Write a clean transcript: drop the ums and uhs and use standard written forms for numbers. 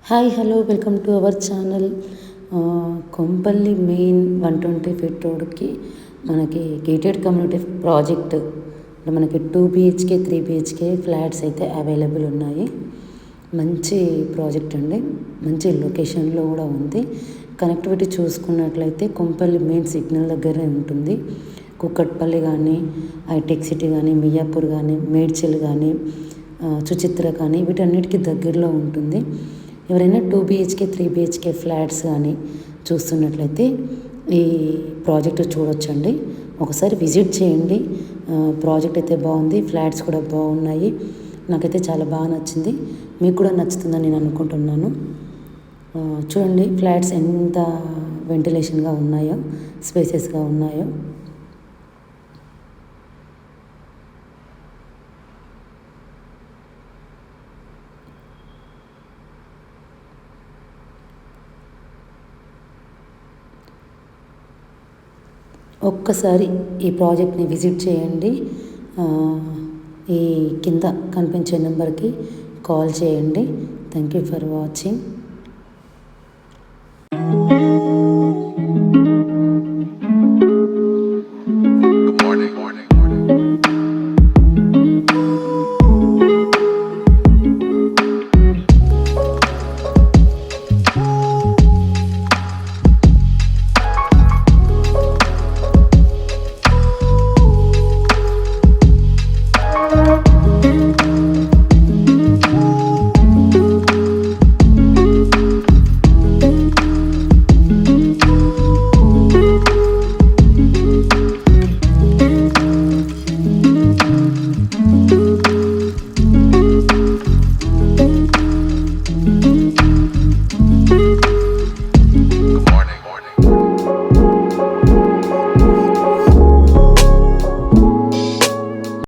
Hi hello welcome to our channel. Kompally main 120 feet రోడ్కి మనకి gated community project మనకి 2 BHK 3 BHK flats అయితే available ఉన్నాయి. మంచి ప్రాజెక్ట్ అండి, మంచి లొకేషన్లో కూడా ఉంది. కనెక్టివిటీ చూసుకున్నట్లయితే కొంపల్లి మెయిన్ సిగ్నల్ దగ్గరే ఉంటుంది. కుక్కట్పల్లి కానీ, హైటెక్ సిటీ కానీ, మియాపూర్ కానీ, మేడ్చల్ కానీ, సుచిత్ర కానీ వీటన్నిటికీ దగ్గరలో ఉంటుంది. ఎవరైనా 2 BHK 3 BHK ఫ్లాట్స్ కానీ చూస్తున్నట్లయితే ఈ ప్రాజెక్ట్ చూడొచ్చండి. ఒకసారి విజిట్ చేయండి. ప్రాజెక్ట్ అయితే బాగుంది, ఫ్లాట్స్ కూడా బాగున్నాయి. నాకైతే చాలా బాగా నచ్చింది, మీకు కూడా నచ్చుతుందని నేను అనుకుంటున్నాను. చూడండి ఫ్లాట్స్ ఎంత వెంటిలేషన్గా ఉన్నాయో, స్పేసెస్గా ఉన్నాయో. ఒక్కసారి ఈ ప్రాజెక్ట్ని విజిట్ చేయండి. ఈ కింద కనిపించే నెంబర్కి కాల్ చేయండి. Thank you for watching.